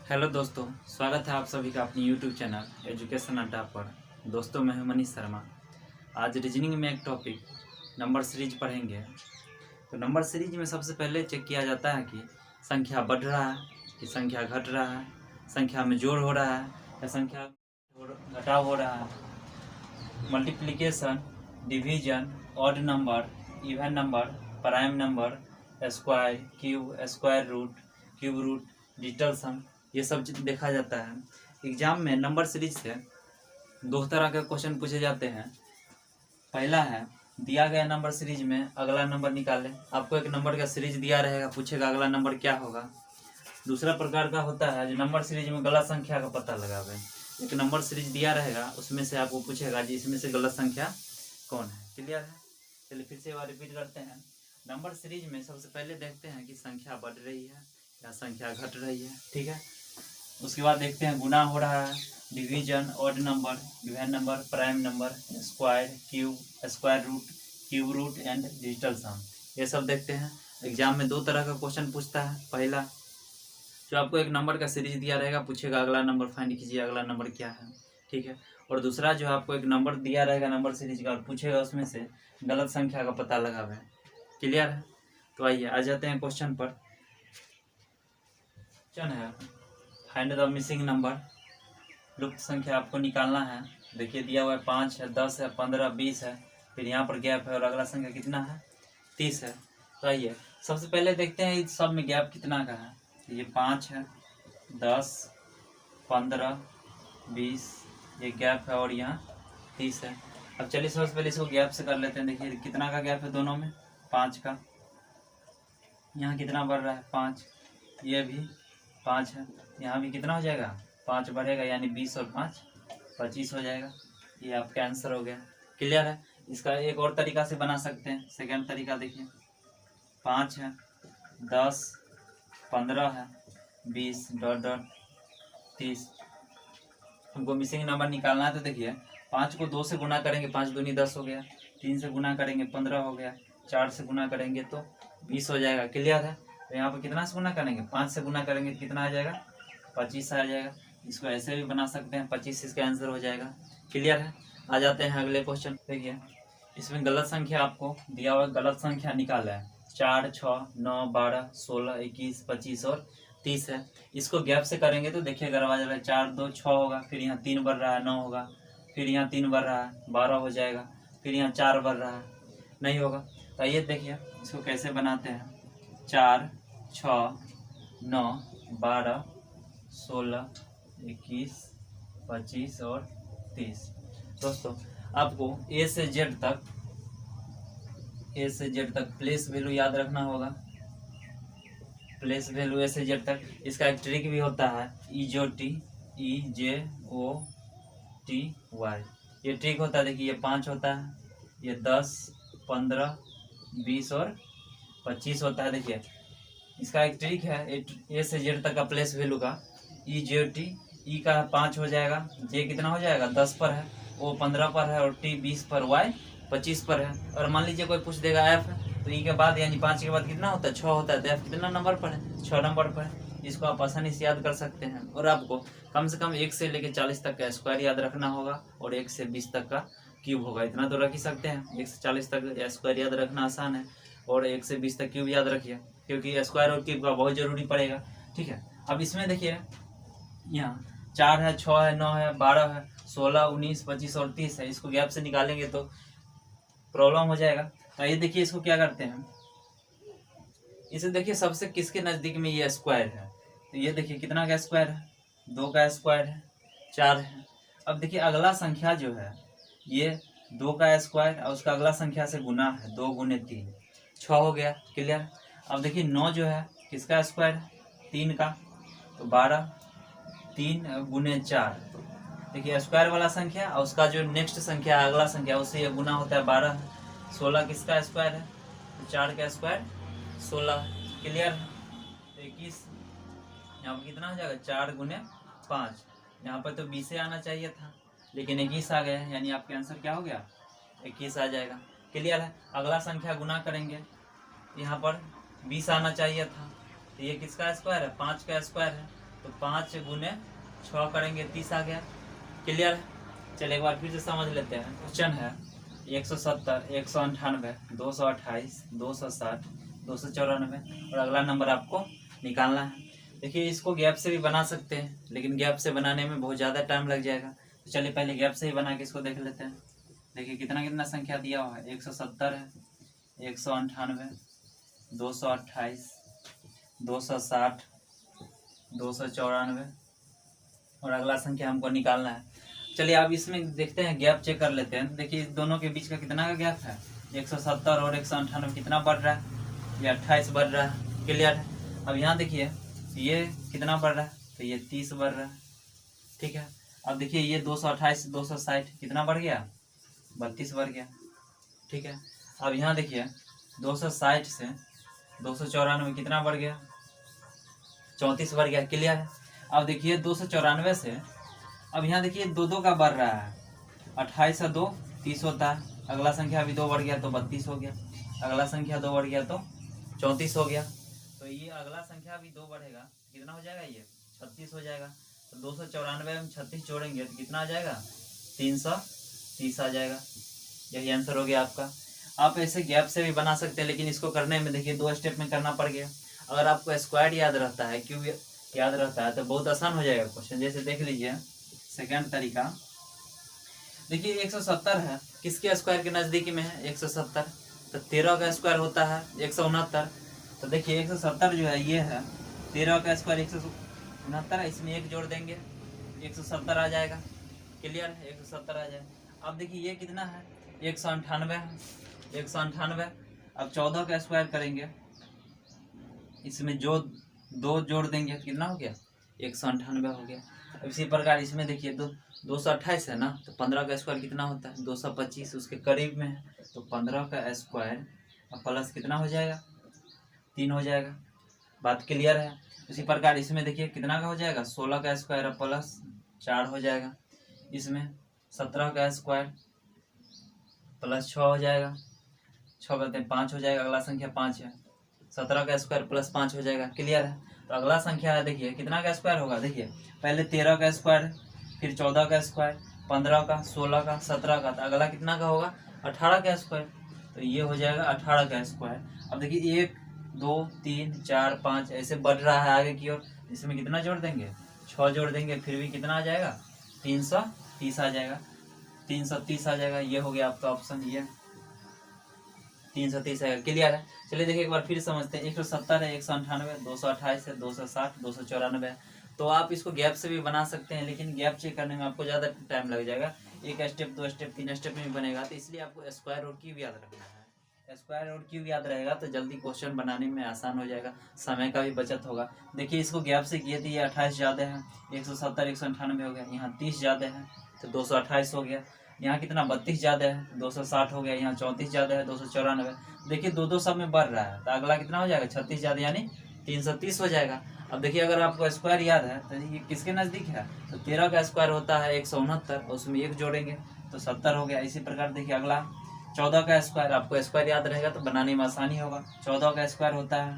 Hello दोस्तों, स्वागत है आप सभी का अपनी यूट्यूब चैनल एजुकेशन अड्डा पर। दोस्तों, मैं हूं मनीष शर्मा। आज रीजनिंग में एक टॉपिक नंबर सीरीज पढ़ेंगे। तो नंबर सीरीज में सबसे पहले चेक किया जाता है कि संख्या बढ़ रहा है कि संख्या घट रहा है, संख्या में जोड़ हो रहा है या संख्या घटाव हो रहा है। Multiplication, division, odd number, even number, prime number, square, cube, square root, cube root, digital sum, ये सब चीज देखा जाता है। एग्जाम में नंबर सीरीज से दो तरह के क्वेश्चन पूछे जाते हैं। पहला है दिया गया नंबर सीरीज में अगला नंबर निकालें। आपको एक नंबर का सीरीज दिया रहेगा, पूछेगा अगला नंबर क्या होगा। दूसरा प्रकार का होता है जो नंबर सीरीज में गलत संख्या का पता लगावे। एक नंबर सीरीज दिया रहेगा, उसमें से आपको पूछेगा जी इसमें से गलत संख्या कौन है। क्लियर है? चलिए फिर से एक बार रिपीट करते हैं। नंबर सीरीज में सबसे पहले देखते हैं कि संख्या बढ़ रही है या संख्या घट रही है। ठीक है, उसके बाद देखते हैं गुना हो रहा है, division, odd number, even number, prime number, square, cube, square root, cube root and digital sum, ये सब देखते हैं। एग्जाम में दो तरह का क्वेश्चन पूछता है। पहला जो आपको एक नंबर का सीरीज दिया रहेगा, पूछेगा अगला नंबर फाइंड कीजिए, अगला नंबर क्या है। ठीक है, और दूसरा जो आपको एक नंबर दिया रहेगा नंबर सीरीज का और पूछेगा उसमें से गलत संख्या का पता लगावे। क्लियर है? तो आइए आ जाते हैं क्वेश्चन पर। क्वेश्चन है फाइंड द मिसिंग नंबर। लुप्त संख्या आपको निकालना है। देखिए दिया हुआ है 5 है, 10 है, 15, 20 है, फिर यहाँ पर गैप है और अगला संख्या कितना है 30 है। तो आइए सबसे पहले देखते हैं इस सब में गैप कितना का है। ये 5 है, 10, 15, 20, ये गैप है और यहाँ 30 है। अब चलिए सबसे पहले इसको गैप से कर लेते हैं। देखिए कितना का गैप है दोनों में, 5 का। यहाँ कितना बढ़ रहा है 5, ये भी 5 है, यहाँ भी कितना हो जाएगा 5 बढ़ेगा, यानी 20 और 5 25 हो जाएगा। ये आपका आंसर हो गया। क्लियर है? इसका एक और तरीका से बना सकते हैं। सेकंड तरीका देखिए, 5 है, 10, 15 है, 20 डॉट डॉट 30। हमको मिसिंग नंबर निकालना है। तो देखिए 5 को 2 से गुना करेंगे, 5 दूनी 10 हो गया, 3 से गुना करेंगे 15 हो गया, 4 से गुना करेंगे तो 20 हो जाएगा। क्लियर है? तो यहाँ पर कितना से गुना करेंगे, 5 से गुना करेंगे तो कितना आ जाएगा 25 आ जाएगा। इसको ऐसे भी बना सकते हैं, 25 इसका आंसर हो जाएगा। क्लियर है? आ जाते हैं अगले क्वेश्चन। देखिए इसमें गलत संख्या आपको दिया हुआ, गलत संख्या निकाला है 4, 6, 9, 12, 16, 21, 25 और 30 है। इसको गैप से करेंगे तो देखिए गड़बड़ा जाएगा, 4, 2, 6 होगा, फिर यहाँ 3 बढ़ रहा है 9 होगा, फिर यहाँ 3 बढ़ रहा है 12 हो जाएगा, फिर यहाँ 4 बढ़ रहा है नहीं होगा। तो ये देखिए इसको कैसे बनाते हैं, 4, 6, 9, 12, 16, 21, 25 और 30। दोस्तों आपको ए से जेड तक प्लेस वैल्यू याद रखना होगा। प्लेस वैल्यू ए से जेड तक, इसका एक ट्रिक भी होता है, EJOTY। ये ट्रिक होता है। देखिए ये 5 होता है, ये 10, 15, 20 और 25 होता है। देखिए इसका एक ट्रिक है, ए से जेड तक का प्लेस वैल्यू का। EJOT, ई का 5 हो जाएगा, जे कितना हो जाएगा 10 पर है, ओ 15 पर है और टी 20 पर, वाई 25 पर है। और मान लीजिए कोई पूछ देगा एफ है, तो ई के बाद यानी 5 के बाद कितना होता है 6 होता है, तो एफ कितना नंबर पर है 6 नंबर पर है। इसको आप आसानी से याद कर सकते हैं। और आपको कम से कम 1 से लेकर 40 तक का स्क्वायर याद रखना होगा और 1 से 20 तक का क्यूब होगा। इतना तो रख ही सकते हैं। 1 से 40 तक स्क्वायर याद रखना आसान है और 1 से 20 तक क्यूब याद रखिए, क्योंकि स्क्वायर और क्यूब का बहुत जरूरी पड़ेगा। ठीक है, अब इसमें देखिए यहाँ 4 है, 6 है, 9 है, 12 है, 16, 19, 25 और 30 है। इसको गैप से निकालेंगे तो प्रॉब्लम हो जाएगा। तो ये देखिए इसको क्या करते हैं, इसे देखिए सबसे किसके नजदीक में ये स्क्वायर है। तो ये देखिए कितना का स्क्वायर है, 2 का स्क्वायर है, 4 है। अब देखिए अगला संख्या जो है ये 2 का स्क्वायर और उसका अगला संख्या से गुना है, 2 गुने 3 6 हो गया। क्लियर? अब देखिए 9 जो है किसका स्क्वायर है, 3 का, तो 12, 3 गुने 4। देखिए स्क्वायर वाला संख्या और उसका जो नेक्स्ट संख्या अगला संख्या उससे ये गुना होता है 12। 16 किसका स्क्वायर है, तो 4 का स्क्वायर 16। क्लियर? तो 21 यहाँ पर कितना हो जाएगा 4 गुने 5। यहाँ पर तो 20 आना चाहिए था लेकिन 21 आ गया, यानी आपके आंसर क्या हो गया 21 आ जाएगा। क्लियर है? अगला संख्या गुना करेंगे, यहाँ पर 20 आना चाहिए था, तो ये किसका स्क्वायर है 5 का स्क्वायर है, तो 5 गुने 6 करेंगे 30 आ गया। क्लियर है। चलिए एक बार फिर से समझ लेते हैं। क्वेश्चन है 170, 198, 228, 260, 294 और अगला नंबर आपको निकालना है। देखिए इसको गैप से भी बना सकते हैं, लेकिन गैप से बनाने में बहुत ज़्यादा टाइम लग जाएगा। तो चलिए पहले गैप से ही बना के इसको देख लेते हैं। देखिए कितना कितना संख्या दिया हुआ है। 170 है, 198, 228, 260, 294 और अगला संख्या हमको निकालना है। चलिए अब इसमें देखते हैं, गैप चेक कर लेते हैं। देखिए दोनों के बीच का कितना का गैप है। 170 और 198 कितना बढ़ रहा है, ये 28 बढ़ रहा है। क्लियर है। अब यहाँ देखिए ये कितना बढ़ रहा है, तो ये 30 बढ़ रहा है। ठीक है। अब देखिए ये 228 से 260 कितना बढ़ गया, 32 बढ़ गया। ठीक है। अब यहाँ देखिए 260 से 294 कितना बढ़ गया, 34 बढ़ गया। क्लियर है। अब देखिए 294 से अब यहाँ देखिए दो का बढ़ रहा है। 28 से 2 30 होता है। अगला संख्या अभी 2 बढ़ गया तो 32 हो गया। अगला संख्या 2 बढ़ गया तो 34 हो गया। तो ये अगला संख्या भी 2 बढ़ेगा, कितना हो जाएगा, ये 36 हो जाएगा। तो 294 में 36 जोड़ेंगे तो कितना आ जाएगा, 330 आ जाएगा। यही आंसर हो गया आपका। आप ऐसे गैप से भी बना सकते हैं, लेकिन इसको करने में देखिए 2 स्टेप में करना पड़ गया। अगर आपको स्क्वायर याद रहता है, क्यूब याद रहता है, तो बहुत आसान हो जाएगा क्वेश्चन। जैसे देख लीजिए सेकंड तरीका। देखिए 170 है, किसके स्क्वायर के नज़दीकी में है, 170। तो 13 का स्क्वायर होता है 169। तो देखिए 170 जो है ये है, 13 का स्क्वायर 169 है, इसमें 1 जोड़ देंगे 170 आ जाएगा। क्लियर है, 170 आ जाएगा। अब देखिए ये कितना है, 198 है, 198। अब 14 का स्क्वायर करेंगे, इसमें जो 2 जोड़ देंगे तो कितना हो गया, 198 हो गया। अब इसी प्रकार इसमें देखिए 228 है ना, तो 15 का स्क्वायर कितना होता है, 225, उसके करीब में है। तो 15 का स्क्वायर अब प्लस कितना हो जाएगा, 3 हो जाएगा। बात क्लियर है। इसी प्रकार इसमें देखिए कितना का हो जाएगा, 16 का स्क्वायर अब प्लस 4 हो जाएगा। इसमें 17 का स्क्वायर प्लस 6 हो जाएगा, 6 करते हैं 5 हो जाएगा। अगला संख्या 5 है, 17 का स्क्वायर प्लस 5 हो जाएगा। क्लियर है। तो अगला संख्या है देखिए कितना का स्क्वायर होगा, देखिए पहले 13 का स्क्वायर, फिर 14 का स्क्वायर, 15 का, 16 का, 17 का, तो अगला कितना का होगा, 18 का स्क्वायर। तो ये हो जाएगा 18 का स्क्वायर। अब देखिए 1 2 3 4 5 ऐसे बढ़ रहा है आगे की ओर। इसमें कितना जोड़ देंगे, 6 जोड़ देंगे, फिर भी कितना आ जाएगा, 330 आ जाएगा। 330 आ जाएगा। ये हो गया आपका ऑप्शन, ये 330 है। क्लियर है। चलिए देखिए एक बार फिर समझते हैं। 170 है, 198, 228 है, 260, 294 है। तो आप इसको गैप से भी बना सकते हैं, लेकिन गैप चेक करने में आपको ज़्यादा टाइम लग जाएगा। 1 स्टेप 2 स्टेप 3 स्टेप में बनेगा। तो इसलिए आपको स्क्वायर और क्यूब याद रखना है। स्क्वायर और क्यूब याद रहेगा तो जल्दी क्वेश्चन बनाने में आसान हो जाएगा, समय का भी बचत होगा। देखिए इसको गैप से किए थे, ये 28 ज़्यादा है, 170 198 हो गया। यहाँ 30 ज़्यादा है तो 228 हो गया। यहाँ कितना 32 ज़्यादा है, 260 हो गया। यहाँ 34 ज़्यादा है, 294। देखिए 2 सब में बढ़ रहा है, तो अगला कितना हो जाएगा, 36 ज़्यादा यानी 330 हो जाएगा। अब देखिए अगर आपको स्क्वायर याद है तो ये किसके नज़दीक है, तो 13 का स्क्वायर होता है 169, उसमें 1 जोड़ेंगे तो 70 हो गया। इसी प्रकार देखिए अगला 14 का स्क्वायर, आपको स्क्वायर याद रहेगा तो बनाने में आसानी होगा। 14 का स्क्वायर होता है,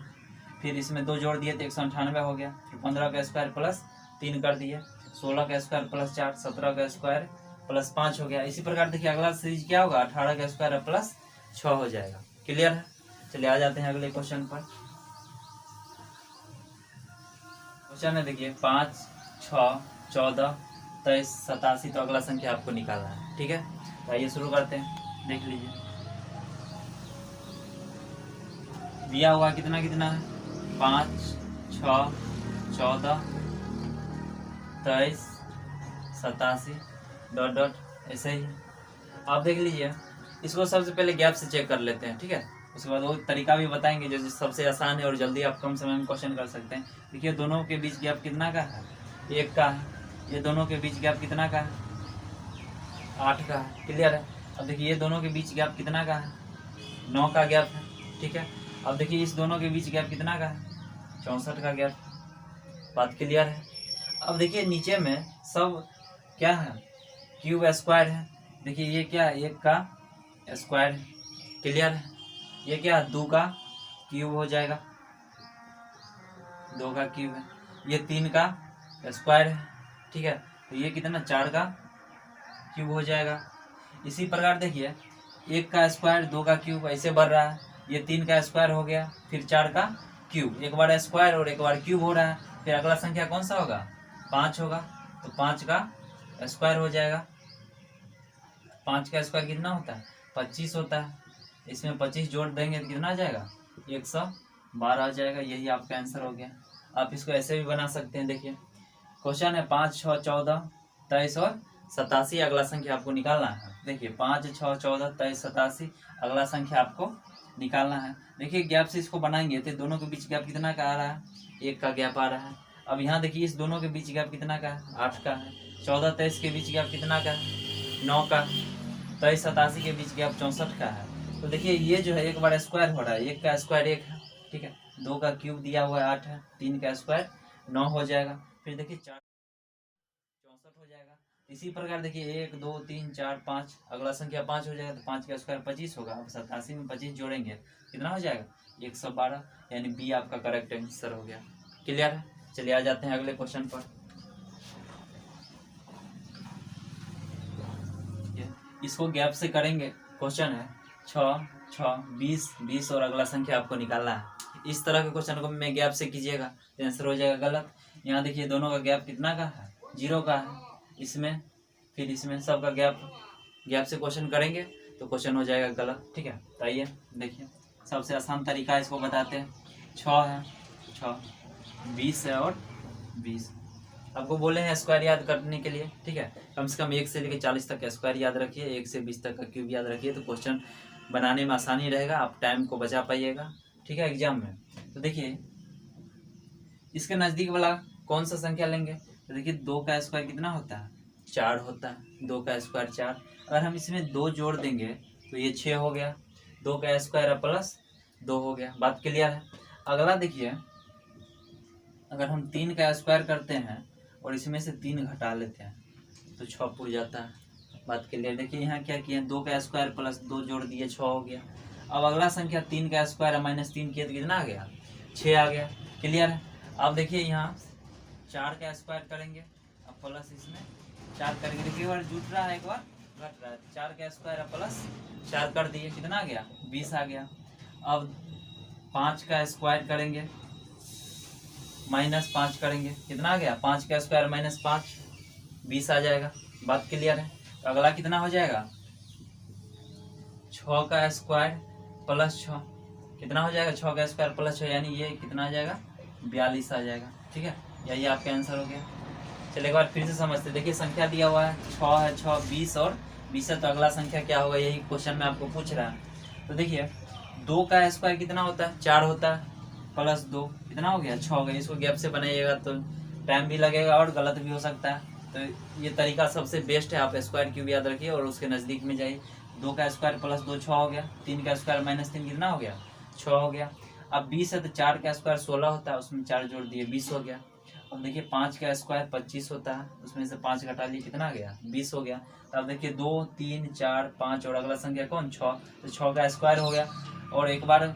फिर इसमें 2 जोड़ दिए तो 198 हो गया। फिर 15 का स्क्वायर प्लस 3 कर दिए, 16 का स्क्वायर प्लस 4, 17 का स्क्वायर प्लस 5 हो गया। इसी प्रकार देखिए अगला सीरीज क्या होगा, 18 का स्क्वायर प्लस 6 हो जाएगा। क्लियर है। चलिए आ जाते हैं अगले क्वेश्चन पर। क्वेश्चन है देखिए 5, 6, 14, 23, 87। तो अगला संख्या आपको निकालना है। ठीक है, तो आइए शुरू करते हैं। देख लीजिए दिया हुआ कितना कितना है, 5, 6, 14, 23, 87 डॉट डॉट ऐसे ही। आप देख लीजिए इसको सबसे पहले गैप से चेक कर लेते हैं। ठीक है, उसके बाद वो तरीका भी बताएंगे जो सबसे आसान है और जल्दी आप कम समय में क्वेश्चन कर सकते हैं। देखिए दोनों के बीच गैप कितना का है, 1 का है। ये दोनों के बीच गैप कितना का है, 8 का है। क्लियर है। अब देखिए ये दोनों के बीच गैप कितना का है, 9 का गैप है। ठीक है। अब देखिए इस दोनों के बीच गैप कितना का है, 64 का गैप। बात क्लियर है। अब देखिए नीचे में सब क्या है, क्यूब स्क्वायर है। देखिए ये क्या है, 1 का स्क्वायर है। क्लियर है। ये क्या है, 2 का क्यूब हो जाएगा, 2 का क्यूब है। ये 3 का स्क्वायर है, ठीक है। तो ये कितना 4 का क्यूब हो जाएगा। इसी प्रकार देखिए 1 का स्क्वायर 2 का क्यूब ऐसे बढ़ रहा है, ये 3 का स्क्वायर हो गया, फिर 4 का क्यूब, एक बार स्क्वायर और एक बार क्यूब हो रहा है। फिर अगला संख्या कौन सा होगा 5 होगा, तो 5 का स्क्वायर हो जाएगा। 5 का स्क्वायर कितना होता है 25 होता है, इसमें 25 जोड़ देंगे तो कितना आ जाएगा 112 आ जाएगा। यही आपका आंसर हो गया। आप इसको ऐसे भी बना सकते हैं। देखिए क्वेश्चन है 5, 6, 14, 23 और 87, अगला संख्या आपको निकालना है। देखिए 5, 6, 14, 23, 87, अगला संख्या आपको निकालना है। देखिए गैप से इसको बनाएंगे तो दोनों के बीच गैप कितना का आ रहा है 1 का गैप आ रहा है। अब यहाँ देखिए इस दोनों के बीच गैप कितना का है 8 का है। 14, 23 के बीच गैप कितना का है 9 का। 23, 87 के बीच गैप 64 का है। तो देखिए ये जो है एक बार स्क्वायर हो रहा है, 1 का स्क्वायर 1 है, ठीक है। 2 का क्यूब दिया हुआ है 8 है, 3 का स्क्वायर 9 हो जाएगा। फिर देखिए 4 64 हो जाएगा। इसी प्रकार देखिए 1, 2, 3, 4, 5, अगला संख्या 5 हो जाएगा, तो 5 का स्क्वायर 25 होगा। अब 87 में 25 जोड़ेंगे कितना हो जाएगा 112, यानी बी आपका करेक्ट आंसर हो गया। क्लियर है। चलिए आ जाते हैं अगले क्वेश्चन पर। इसको गैप से करेंगे। क्वेश्चन है 6, 6, 20, 20 और अगला संख्या आपको निकालना है। इस तरह के क्वेश्चन को मैं गैप से कीजिएगा तो आंसर हो जाएगा गलत। यहाँ देखिए दोनों का गैप कितना का है 0 का है, इसमें फिर इसमें सबका गैप से क्वेश्चन करेंगे तो क्वेश्चन हो जाएगा गलत, ठीक है। तो आइए देखिए सबसे आसान तरीका इसको बताते हैं। 6 है, 6, 20 है और 20। आपको बोले हैं स्क्वायर याद करने के लिए, ठीक है। कम से कम 1 से लेकर 40 तक का स्क्वायर याद रखिए, 1 से 20 तक का क्यूब याद रखिए, तो क्वेश्चन बनाने में आसानी रहेगा, आप टाइम को बचा पाइएगा, ठीक है, एग्जाम में। तो देखिए इसके नज़दीक वाला कौन सा संख्या लेंगे, तो देखिए 2 का स्क्वायर कितना होता है 4 होता है, 2 का स्क्वायर 4। अगर हम इसमें 2 जोड़ देंगे तो ये 6 हो गया, 2 का स्क्वायर प्लस 2 हो गया। बात क्लियर है। अगला देखिए अगर हम 3 का स्क्वायर करते हैं और इसमें से 3 घटा लेते हैं तो 6 पुर जाता है। बात क्लियर। देखिए यहाँ क्या किया 2 का स्क्वायर प्लस 2 जोड़ दिए 6 हो गया। अब अगला संख्या 3 का स्क्वायर माइनस 3 किया तो कितना आ गया 6 आ गया। क्लियर है। अब देखिए यहाँ 4 का स्क्वायर करेंगे, अब प्लस इसमें 4 करेंगे, देखिए एक बार जुट रहा है एक बार घट रहा है। 4 का स्क्वायर प्लस 4 कर दिए कितना आ गया 20 आ गया। अब 5 का स्क्वायर करेंगे माइनस 5 करेंगे कितना आ गया 5 का स्क्वायर माइनस 5 20 आ जाएगा। बात क्लियर है। तो अगला कितना हो जाएगा 6 का स्क्वायर प्लस 6 कितना हो जाएगा 6 का स्क्वायर प्लस 6, यानी ये कितना आ जाएगा 42 आ जाएगा, ठीक है। यही आपका आंसर हो गया। चलिए एक बार फिर से समझते। देखिए संख्या दिया हुआ है 6 है, 6, 20 और 20 है, तो अगला संख्या क्या होगा यही क्वेश्चन में आपको पूछ रहा है। तो देखिए 2 का स्क्वायर कितना होता है 4 होता है, प्लस 2 कितना हो गया 6 हो गया। इसको गैप से बनाइएगा तो टाइम भी लगेगा और गलत भी हो सकता है। तो ये तरीका सबसे बेस्ट है, आप स्क्वायर क्यूब याद रखिए और उसके नज़दीक में जाइए। 2 का स्क्वायर प्लस 2 6 हो गया, 3 का स्क्वायर माइनस 3 कितना हो गया 6 हो गया। अब 20 है तो 4 का स्क्वायर 16 होता है, उसमें 4 जोड़ दिए 20 हो गया। अब देखिए 5 का स्क्वायर 25 होता है, उसमें से 5 घटा लिए कितना आ गया 20 हो गया। अब देखिए 2, 3, 4, 5 और अगला संख्या कौन 6, तो 6 का स्क्वायर हो गया और एक बार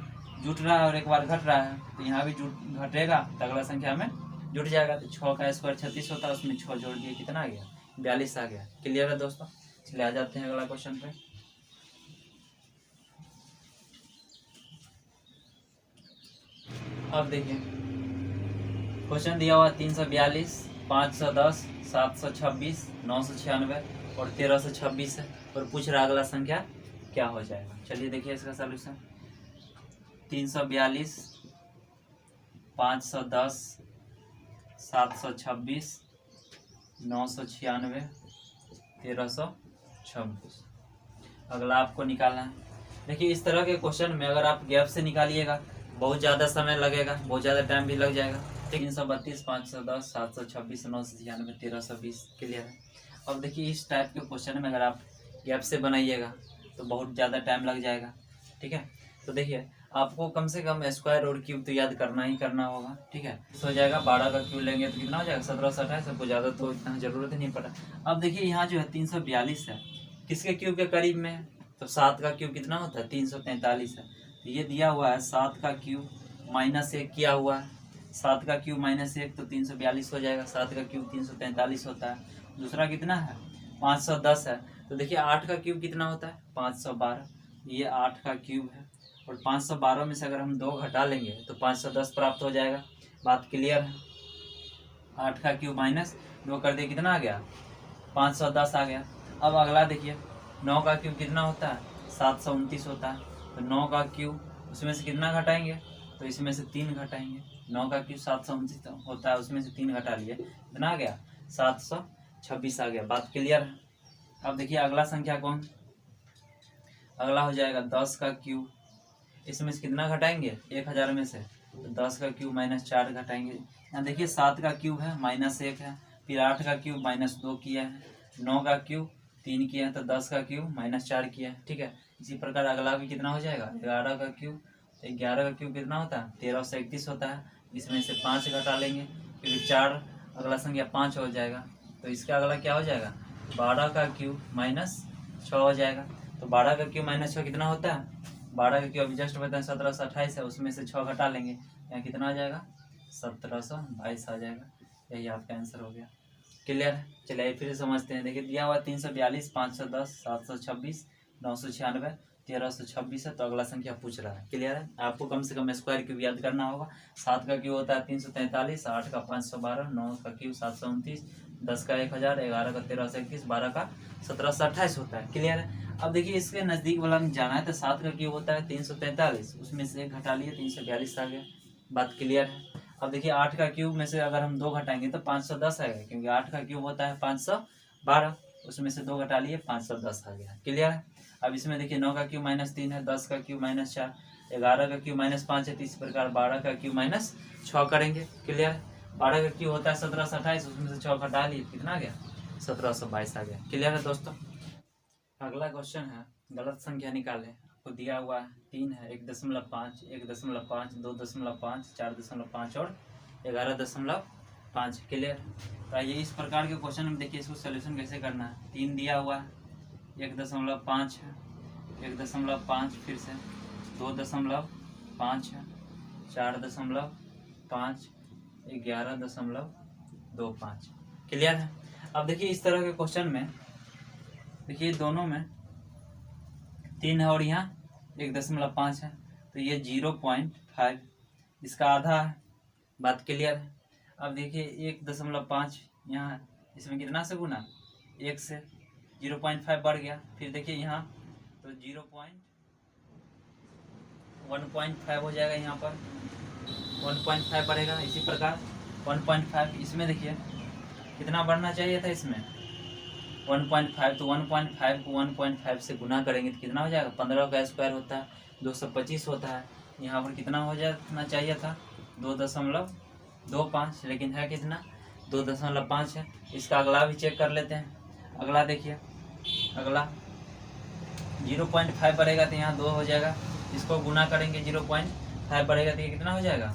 जुट रहा है और एक बार घट रहा है, तो यहाँ भी जुट घटेगा तो अगला संख्या में जुट जाएगा। तो 6 का स्क्वायर 36 होता है, उसमें 6 जोड़ दिए कितना आ गया 42 आ गया। क्लियर है दोस्तों। चलिए आ जाते हैं अगला क्वेश्चन पे। अब देखिए क्वेश्चन दिया हुआ 342, 510, 726, 996 और 1326 है और पूछ रहा अगला संख्या क्या हो जाएगा। चलिए देखिए इसका सलूशन 342, 510, 726, 996, 1326। अगला आपको निकालना है। देखिए इस तरह के क्वेश्चन में अगर आप गैप से निकालिएगा बहुत ज़्यादा समय लगेगा, बहुत ज़्यादा टाइम भी लग जाएगा। 332, 510, 726, 996, 1320। क्लियर है। अब देखिए इस टाइप के क्वेश्चन में अगर आप गैप से बनाइएगा तो बहुत ज़्यादा टाइम लग जाएगा, ठीक है। तो देखिए आपको कम से कम स्क्वायर और क्यूब तो याद करना ही करना होगा, ठीक है। तो हो जाएगा 12 का क्यूब लेंगे तो कितना हो जाएगा 17 से 28, सबको ज़्यादा तो इतना ज़रूरत ही नहीं पड़ा। अब देखिए यहाँ जो है 342 है, किसके क्यूब के करीब में है, तो 7 का क्यूब कितना होता है 343 है। तो ये दिया हुआ है 7 का क्यूब माइनस 1 किया हुआ है 7 का क्यूब माइनस 1 तो 342 हो जाएगा। 7 का क्यूब 343 होता है। दूसरा कितना है 510 है। तो देखिए 8 का क्यूब कितना होता है 512, ये 8 का क्यूब है। और 512 में से अगर हम 2 घटा लेंगे तो 510 प्राप्त हो जाएगा। बात क्लियर है। 8 का क्यूब माइनस 2 कर दिए कितना आ गया 510 आ गया। अब अगला देखिए 9 का क्यूब कितना होता है 729 होता है। तो 9 का क्यूब उसमें से कितना घटाएंगे तो इसमें से 3 घटाएंगे। 9 का क्यूब 729 होता है, उसमें से 3 घटा लिए कितना आ गया 726 आ गया। बात क्लियर है। अब देखिए अगला संख्या कौन, अगला हो जाएगा 10 का क्यूब। इसमें से कितना घटाएंगे 1000 में से, तो 10 का क्यूब माइनस 4 घटाएंगे। यहाँ देखिए 7 का क्यूब है माइनस 1 है, फिर 8 का क्यूब माइनस 2 किया है, 9 का क्यूब 3 किया है, तो 10 का क्यूब माइनस 4 किया है। ठीक है, इसी प्रकार अगला भी कितना हो जाएगा 11 का क्यूब। 11 का क्यूब कितना होता है 1331 होता है। इसमें से 5 घटा लेंगे क्योंकि 4 अगला संख्या 5 हो जाएगा। तो इसका अगला क्या हो जाएगा 12 का क्यूब माइनस 6 हो जाएगा। तो 12 का क्यूब माइनस 6 कितना होता है 12 का क्यूब अभी जस्ट बताएं 1728 है, उसमें से 6 घटा लेंगे, यहाँ कितना आ जाएगा 1722 आ जाएगा। यही आपका आंसर हो गया। क्लियर है। चलिए फिर से समझते हैं। देखिए दिया हुआ 342, 510, 726, 996, 1326 है। तो अगला संख्या पूछ रहा है। क्लियर है। आपको कम से कम स्क्वायर क्यूब याद करना होगा। 7 का क्यूब होता है 343, 8 का 512, 9 का क्यूब 729, 10 का 1000, 11 का 1321, 12 का 1728 होता है। क्लियर है। अब देखिए इसके नज़दीक वाला में जाना है तो 7 का क्यूब होता है 343, उसमें से 1 घटा लिए 342 आ गया। बात क्लियर है। अब देखिए 8 का क्यूब में से अगर हम 2 घटाएंगे तो 510 आएगा, क्योंकि 8 का क्यूब होता है 512, उसमें से 2 घटा लिए 510 आ गया। क्लियर है। अब इसमें देखिए 9 का क्यूब माइनस 3 है, 10 का क्यूब माइनस 4, 11 का क्यूब माइनस 5 है। तो इस प्रकार 12 का क्यूब माइनस 6 करेंगे। क्लियर है। 12 का क्यूब होता है 1728, उसमें से 6 घटा लिए कितना आ गया 1722 आ गया। क्लियर है दोस्तों। अगला क्वेश्चन है गलत संख्या निकालें। आपको दिया हुआ है 3 है, 1.5, 1.5, 2.5, 4.5 और 11.5। क्लियर। तो आइए इस प्रकार के क्वेश्चन में देखिए इसको सोल्यूशन कैसे करना है। 3 दिया हुआ है, 1.5 है, 1.5 फिर से 2.5 है, 4.5, 11.25। क्लियर है। अब देखिए इस तरह के क्वेश्चन में देखिए दोनों में 3 है और यहाँ 1.5 है, तो ये 0.5 इसका आधा है। बात क्लियर है। अब देखिए 1.5 यहाँ इसमें कितना से गुना 1 से 0.5 बढ़ गया। फिर देखिए यहाँ तो 1.5 हो जाएगा, यहाँ पर 1.5 बढ़ेगा। इसी प्रकार 1.5 इसमें देखिए कितना बढ़ना चाहिए था इसमें 1.5, तो 1.5 को 1.5 से गुना करेंगे तो कितना हो जाएगा 15 का स्क्वायर होता है 225 होता है। यहाँ पर कितना हो जाना चाहिए था 2.25, लेकिन है कितना 2.5 है। इसका अगला भी चेक कर लेते हैं। अगला देखिए अगला 0.5 बढ़ेगा तो यहाँ 2 हो जाएगा। इसको गुना करेंगे 0.5 बढ़ेगा तो ये कितना हो जाएगा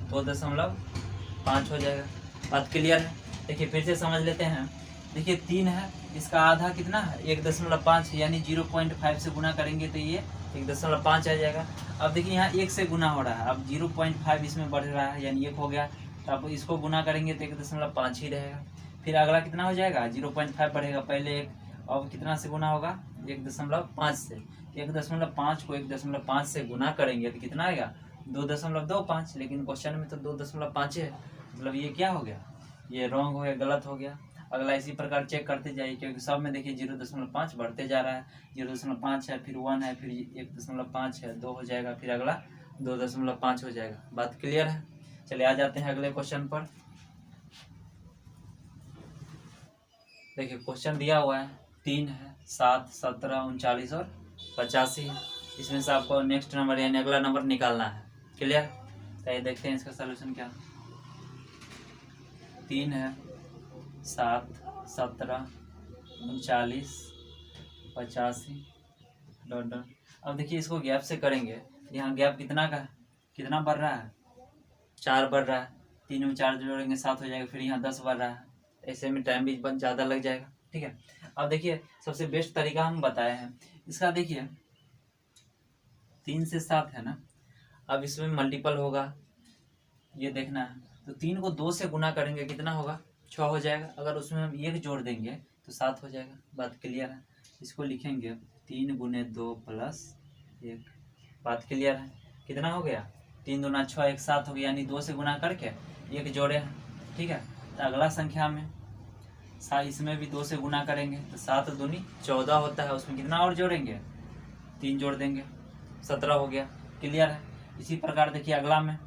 2.5 हो जाएगा। बात क्लियर है। देखिए फिर से समझ लेते हैं। देखिए 3 है, इसका आधा कितना है 1.5, यानी 0.5 से गुना करेंगे तो ये 1.5 आ जाएगा। अब देखिए यहाँ 1 से गुना हो रहा है, अब 0.5 इसमें बढ़ रहा है यानी 1 हो गया, तो अब इसको गुना करेंगे तो 1.5 ही रहेगा। फिर अगला कितना हो जाएगा 0.5 बढ़ेगा, पहले 1, अब कितना से गुना होगा 1.5 से। 1.5 को 1.5 से गुना करेंगे तो कितना आएगा 2.25, लेकिन क्वेश्चन में तो 2.5 है, मतलब ये क्या हो गया ये रॉन्ग हो गया, गलत हो गया। अगला इसी प्रकार चेक करते जाइए, क्योंकि सब में देखिए 0.5 बढ़ते जा रहा है। 0.5 है, फिर 1 है, फिर 1.5 है, 2 हो जाएगा, फिर अगला 2.5 हो जाएगा। बात क्लियर है। चलिए आ जाते हैं अगले क्वेश्चन पर। देखिए क्वेश्चन दिया हुआ है 3 है, 7, 17, 39 और 85 है। इसमें से आपको नेक्स्ट नंबर यानी अगला नंबर निकालना है। क्लियर। तो ये देखते हैं इसका सोल्यूशन क्या। 3 है, 7, 17, 39, 85 डॉट। अब देखिए इसको गैप से करेंगे। यहाँ गैप कितना का कितना बढ़ रहा है 4 बढ़ रहा है, 3 में 4 जोड़ेंगे 7 हो जाएगा, फिर यहाँ 10 बढ़ रहा है। ऐसे में टाइम भी ज़्यादा लग जाएगा। ठीक है। अब देखिए सबसे बेस्ट तरीका हम बताए हैं इसका। देखिए 3 से 7 है ना, अब इसमें मल्टीपल होगा ये देखना है। तो 3 को 2 से गुना करेंगे कितना होगा, 6 हो जाएगा। अगर उसमें हम 1 जोड़ देंगे तो 7 हो जाएगा। बात क्लियर है। इसको लिखेंगे 3 गुने 2 प्लस 1। बात क्लियर है। कितना हो गया, 3 दूना 6, 1 7 हो गया, यानी 2 से गुना करके 1 जोड़े हैं। ठीक है। तो अगला संख्या में इसमें भी 2 से गुना करेंगे तो 7 दूनी 14 होता है। उसमें कितना और जोड़ेंगे, 3 जोड़ देंगे, 17 हो गया। क्लियर है। इसी प्रकार देखिए अगला में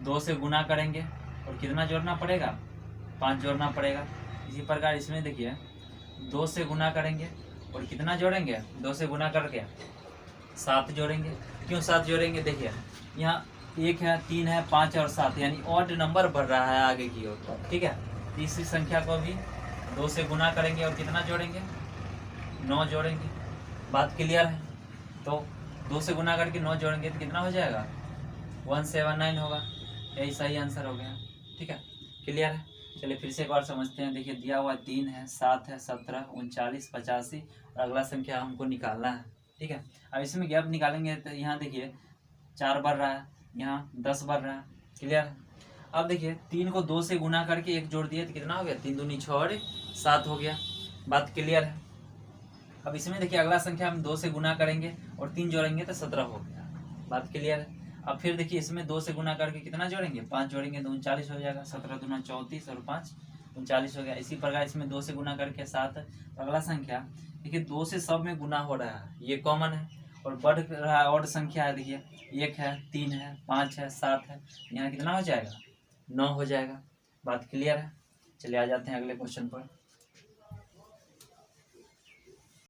2 से गुना करेंगे और कितना जोड़ना पड़ेगा, 5 जोड़ना पड़ेगा। इसी प्रकार इसमें देखिए 2 से गुना करेंगे और कितना जोड़ेंगे, 2 से गुना करके 7 जोड़ेंगे। क्यों 7 जोड़ेंगे, देखिए यहाँ 1 है, 3 है, 5 और 7, यानी ऑड नंबर बढ़ रहा है आगे की ओर। ठीक है। इसी संख्या को भी 2 से गुना करेंगे और कितना जोड़ेंगे, 9 जोड़ेंगे। बात क्लियर है। तो 2 से गुना करके 9 जोड़ेंगे तो कितना हो जाएगा, 179 होगा। यही सही आंसर हो गया। ठीक है। क्लियर है। चलिए फिर से एक बार समझते हैं। देखिए दिया हुआ 3 है, 7 है, 17, 39, 85 और अगला संख्या हमको निकालना है। ठीक है। अब इसमें गैप निकालेंगे तो यहाँ देखिए 4 बढ़ रहा है, यहाँ 10 बढ़ रहा है। क्लियर है। अब देखिए 3 को 2 से गुना करके 1 जोड़ दिए तो कितना हो गया, 3 दूनी 6 और 7 हो गया। बात क्लियर है। अब इसमें देखिए अगला संख्या हम 2 से गुना करेंगे और 3 जोड़ेंगे तो 17 हो गया। बात क्लियर है। अब फिर देखिए इसमें 2 से गुना करके कितना जोड़ेंगे, 5 जोड़ेंगे तो 39 हो जाएगा। 17 दूना 34 और 5 39 हो गया। इसी प्रकार इसमें 2 से गुना करके 7। तो अगला संख्या देखिए 2 से सब में गुना हो रहा है, ये कॉमन है और बढ़ रहा है। और संख्या है देखिए 1 है, 3 है, 5 है, 7 है, यहाँ कितना हो जाएगा, 9 हो जाएगा। बात क्लियर है। चलिए आ जाते हैं अगले क्वेश्चन पर।